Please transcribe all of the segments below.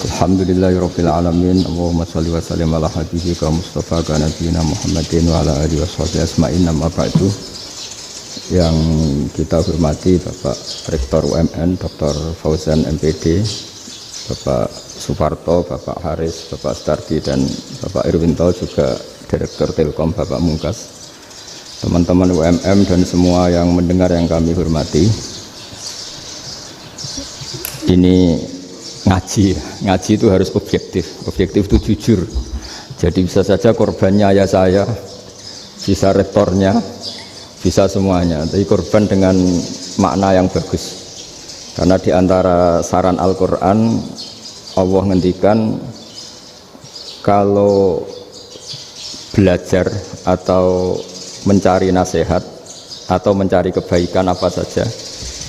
Alhamdulillahirabbil alamin. Allahumma shalli wa sallim ala habibika Mustafa ka nabiyina Muhammadin wa ala alihi washabihi asma'in. Amma ba'du. Yang kita hormati Bapak Rektor UMN Dr. Fauzan MPD, Bapak Suparto, Bapak Haris, Bapak Stardi dan Bapak Irwinto, juga Direktur Telkom Bapak Mungkas, teman-teman UMM dan semua yang mendengar yang kami hormati. Ini ngaji itu harus objektif itu jujur. Jadi bisa saja korbannya ayah saya, bisa rektornya, bisa semuanya, tapi korban dengan makna yang bagus. Karena di antara saran Al-Quran, Allah ngendikan kalau belajar atau mencari nasihat atau mencari kebaikan apa saja,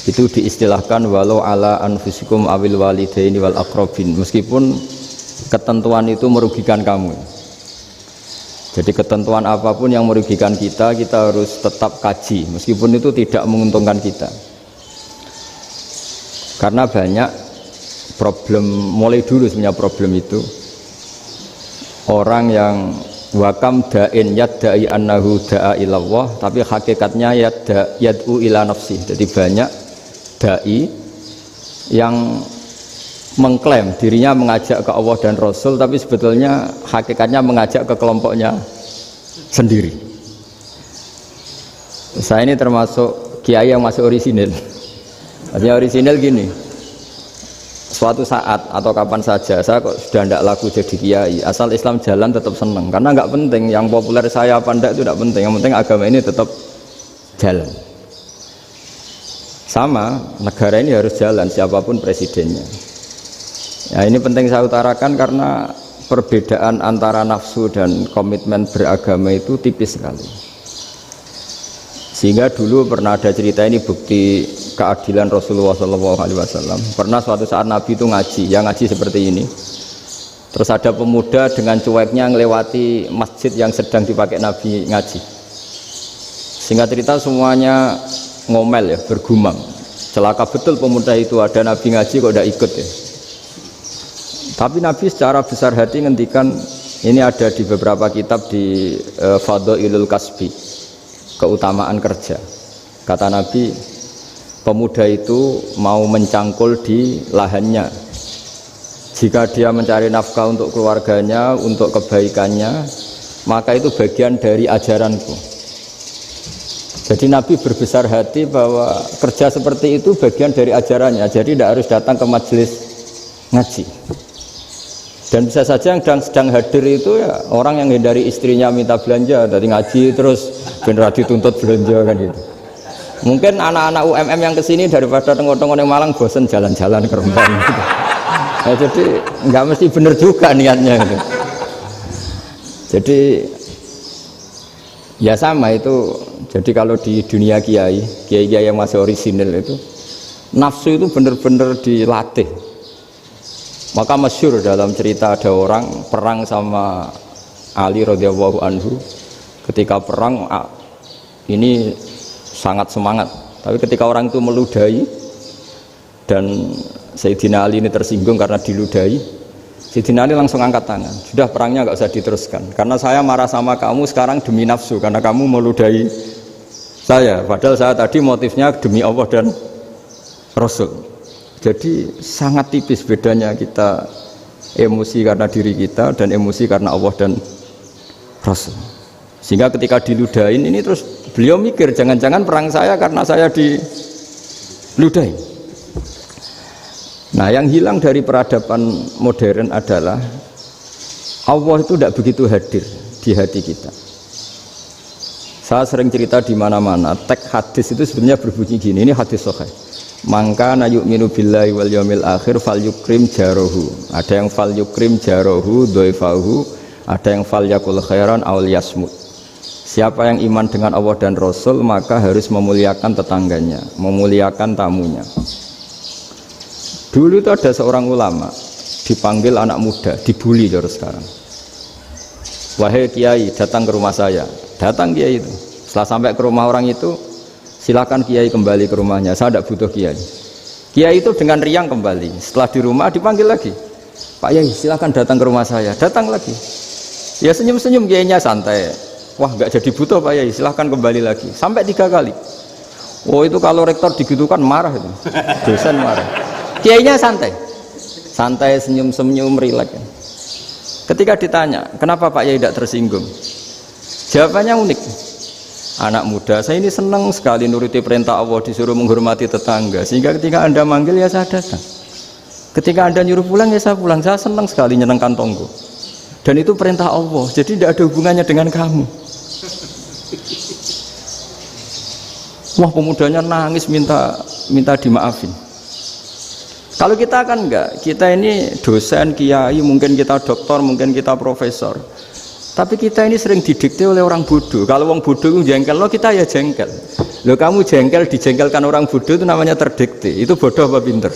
itu diistilahkan walau ala anfusikum awil walidaini wal aqrabin, meskipun ketentuan itu merugikan kamu. Jadi ketentuan apapun yang merugikan kita harus tetap kaji, meskipun itu tidak menguntungkan kita. Karena banyak problem, mulai dulu sebenarnya problem itu orang yang wakam da'in yadda'i annahu da'a ilallah, tapi hakikatnya yad'u ila nafsi. Jadi banyak dai yang mengklaim dirinya mengajak ke Allah dan Rasul, tapi sebetulnya hakikatnya mengajak ke kelompoknya sendiri. Saya ini termasuk kiai yang masih orisinil. Artinya orisinil gini, suatu saat atau kapan saja saya kok sudah tidak laku jadi kiai, asal Islam jalan tetap senang, karena nggak penting yang populer saya apa enggak, itu tidak penting, yang penting agama ini tetap jalan. Sama, negara ini harus jalan siapapun presidennya. Ya, ini penting saya utarakan karena perbedaan antara nafsu dan komitmen beragama itu tipis sekali. Sehingga dulu pernah ada cerita, ini bukti keadilan Rasulullah SAW. Pernah suatu saat Nabi itu ngaji, yang ngaji seperti ini. Terus ada pemuda dengan cueknya ngelewati masjid yang sedang dipakai Nabi ngaji. Singkat cerita semuanya ngomel ya, bergumam, celaka betul pemuda itu, ada Nabi ngaji kok tidak ikut ya. Tapi Nabi secara besar hati ngendikan, ini ada di beberapa kitab di Fadhailul Kasbi, keutamaan kerja. Kata Nabi, pemuda itu mau mencangkul di lahannya, jika dia mencari nafkah untuk keluarganya, untuk kebaikannya, maka itu bagian dari ajaranku. Jadi Nabi berbesar hati bahwa kerja seperti itu bagian dari ajarannya. Jadi tidak harus datang ke majelis ngaji. Dan bisa saja yang sedang hadir itu ya orang yang hindari istrinya minta belanja, dari ngaji terus benar dituntut belanja kan gitu. Mungkin anak-anak UMM yang kesini daripada tengok-tengok yang Malang bosan jalan-jalan ke Rembang gitu. Nah, jadi nggak mesti benar juga niatnya gitu. Jadi ya sama itu. Jadi kalau di dunia kiai yang masih orisinil itu, nafsu itu benar-benar dilatih. Maka masyhur dalam cerita ada orang perang sama Ali radhiyallahu anhu. Ketika perang ini sangat semangat, tapi ketika orang itu meludahi dan Sayyidina Ali ini tersinggung karena diludahi, Sayyidina Ali langsung angkat tangan, sudah perangnya nggak usah diteruskan, karena saya marah sama kamu sekarang demi nafsu, karena kamu meludahi saya, padahal saya tadi motifnya demi Allah dan Rasul. Jadi sangat tipis bedanya kita emosi karena diri kita dan emosi karena Allah dan Rasul. Sehingga ketika diludahin ini terus beliau mikir, jangan-jangan perang saya karena saya diludahin. Nah, yang hilang dari peradaban modern adalah Allah itu tidak begitu hadir di hati kita. Saya sering cerita di mana-mana, teks hadis itu sebenarnya berbunyi gini, ini hadis sahih. Mangka na yu'minu billahi wal yaumil akhir fal yukrim jarohu. Ada yang fal yukrim jarohu dhaifahu, ada yang fal yakul khairan aw yasmut. Siapa yang iman dengan Allah dan Rasul maka harus memuliakan tetangganya, memuliakan tamunya. Dulu itu ada seorang ulama dipanggil anak muda, dibully terus sekarang. Wahai kiai, datang ke rumah saya. Datang kiai itu. Setelah sampai ke rumah orang itu, silakan kiai kembali ke rumahnya. Saya tidak butuh kiai. Kiai itu dengan riang kembali. Setelah di rumah dipanggil lagi. Pak Yai silahkan datang ke rumah saya. Datang lagi. Ya senyum-senyum kiainya santai. Wah nggak jadi butuh Pak Yai, silahkan kembali lagi. Sampai 3 kali. Oh itu kalau rektor digitukan marah itu. Dosen marah. Kiainya santai. Santai senyum-senyum rileks. Ketika ditanya, kenapa Pak Yai tidak tersinggung? Jawabannya unik. Anak muda, saya ini senang sekali nuruti perintah Allah, disuruh menghormati tetangga. Sehingga ketika Anda manggil ya saya datang. Ketika Anda nyuruh pulang ya saya pulang. Saya senang sekali nyenengkan tonggo. Dan itu perintah Allah, jadi tidak ada hubungannya dengan kamu. Wah pemudanya nangis minta dimaafin. Kalau kita kan enggak, kita ini dosen, kiai, mungkin kita doktor, mungkin kita profesor. Tapi kita ini sering didikte oleh orang bodoh. Kalau orang bodoh itu jengkel, lo kita ya jengkel. Lo kamu jengkel, dijengkelkan orang bodoh itu namanya terdikte. Itu bodoh apa pinter?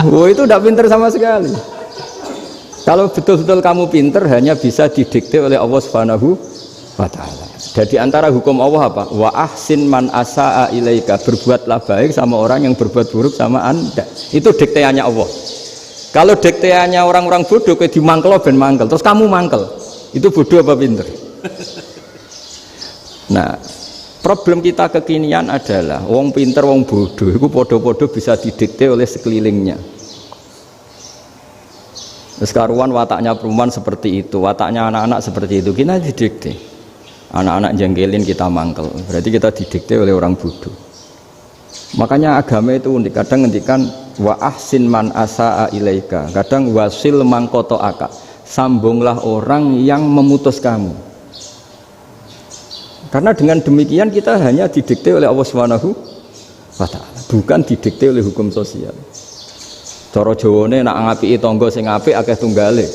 Oh itu tidak pinter sama sekali. Kalau betul-betul kamu pinter, hanya bisa didikte oleh Allah Subhanahu wa Ta'ala. Jadi antara hukum Allah apa? Wa ahsin man asa'a ilaika, berbuatlah baik sama orang yang berbuat buruk sama Anda. Itu dikteannya Allah. Kalau dikteannya orang-orang bodoh kayak dimangkel ben mangkel, terus kamu mangkel. Itu bodoh apa pinter? Nah, problem kita kekinian adalah wong pinter, wong bodoh itu podo-podo bisa didikte oleh sekelilingnya. Sekarang wataknya perempuan seperti itu, wataknya anak-anak seperti itu, kita didikte. Anak-anak jengkelin kita mangkel, berarti kita didikte oleh orang bodoh. Makanya agama itu unik, kadang ngendikan wa ahsin man asa'a ilaika, kadang wasil man qata'aka, sambunglah orang yang memutus kamu. Karena dengan demikian kita hanya didikte oleh Allah Subhanahu wa Ta'ala, bukan didikte oleh hukum sosial. Cara Jawane nak ngapiki tangga sing apik akeh tunggale.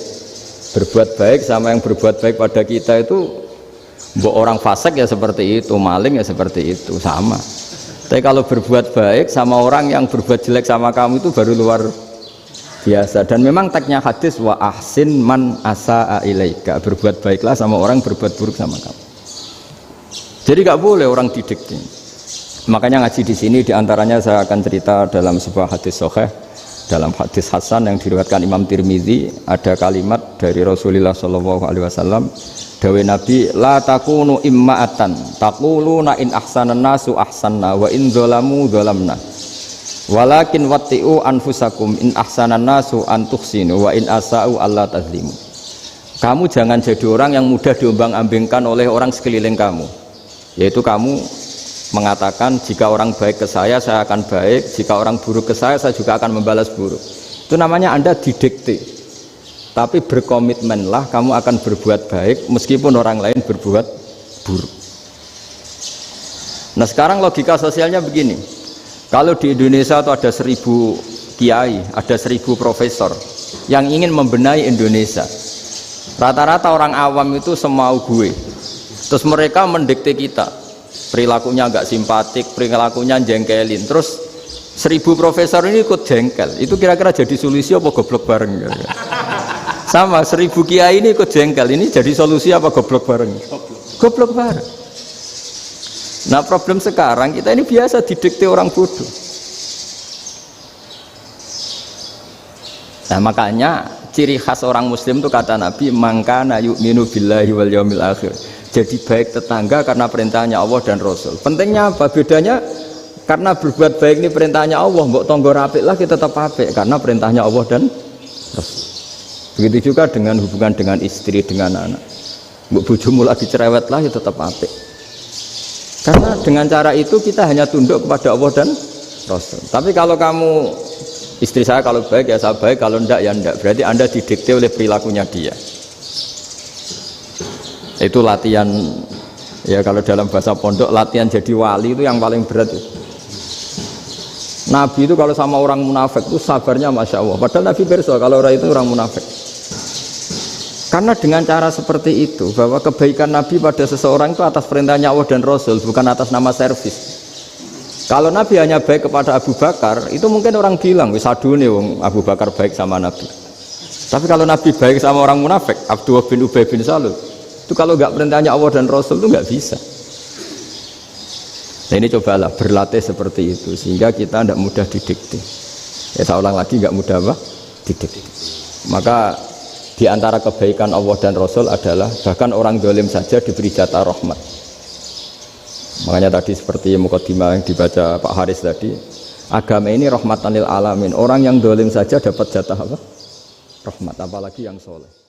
Berbuat baik sama yang berbuat baik pada kita itu, mbok orang fasik ya seperti itu, maling ya seperti itu, sama. Tapi kalau berbuat baik sama orang yang berbuat jelek sama kamu itu baru luar biasa. Dan memang tagnya hadis wa ahsin man asa'a ilaika, berbuat baiklah sama orang berbuat buruk sama kamu. Jadi nggak boleh orang didikte. Makanya ngaji di sini diantaranya saya akan cerita dalam sebuah hadis sahih, dalam hadis hasan yang diriwayatkan Imam Tirmizi, ada kalimat dari Rasulullah SAW. Dawe Nabi, la takunu imma'atan taquluna in ahsanan nasu ahsanna wa in zalamu zalamna walakin watti'u anfusakum in ahsanan nasu an tuhsinu wa in asa'u alla tazlimu. Kamu jangan jadi orang yang mudah diombang-ambingkan oleh orang sekeliling kamu, yaitu kamu mengatakan jika orang baik ke saya akan baik, jika orang buruk ke saya juga akan membalas buruk. Itu namanya Anda didikte. Tapi berkomitmenlah kamu akan berbuat baik meskipun orang lain berbuat buruk. Nah sekarang logika sosialnya begini, kalau di Indonesia itu ada 1000 kiai, ada 1000 profesor yang ingin membenahi Indonesia, rata-rata orang awam itu semau gue, terus mereka mendikte kita, perilakunya agak simpatik, perilakunya jengkelin, terus 1000 profesor ini ikut jengkel, itu kira-kira jadi solusi apa goblok bareng? Sama 1000 kiai ini ikut jengkel, ini jadi solusi apa goblok bareng? Goblok bareng. Nah problem sekarang kita ini biasa didikte orang bodoh. Nah makanya ciri khas orang muslim itu kata Nabi, mangkana yu'minu billahi wal yaumil akhir, jadi baik tetangga karena perintahnya Allah dan Rasul. Pentingnya apa? Bedanya karena berbuat baik ini perintahnya Allah, mbok tonggo apik lah kita tetap apik karena perintahnya Allah dan Rasul. Begitu juga dengan hubungan dengan istri, dengan anak. Mbok bojomu lagi cerewet lah ya tetap apik. Karena dengan cara itu kita hanya tunduk kepada Allah dan Rasul. Tapi kalau kamu, istri saya kalau baik ya saya baik, kalau enggak ya enggak, berarti Anda didikte oleh perilakunya dia. Itu latihan, ya kalau dalam bahasa pondok, latihan jadi wali itu yang paling berat itu. Nabi itu kalau sama orang munafik itu sabarnya Masya Allah. Padahal Nabi berso kalau orang itu orang munafik. Karena dengan cara seperti itu, bahwa kebaikan Nabi pada seseorang itu atas perintahnya Allah dan Rasul, bukan atas nama servis. Kalau Nabi hanya baik kepada Abu Bakar, itu mungkin orang bilang, wis adune wong Abu Bakar baik sama Nabi. Tapi kalau Nabi baik sama orang munafik, Abdullah bin Ubay bin Salul, itu kalau nggak perintahnya Allah dan Rasul itu nggak bisa. Nah ini cobalah berlatih seperti itu, sehingga kita tidak mudah didikte. Ya saya ulang lagi, nggak mudah apa? Didik. Maka di antara kebaikan Allah dan Rasul adalah bahkan orang dolim saja diberi jatah rahmat. Makanya tadi seperti mukadimah yang dibaca Pak Haris tadi, agama ini rahmatan lil alamin. Orang yang dolim saja dapat jatah apa? Rahmat, apalagi yang soleh.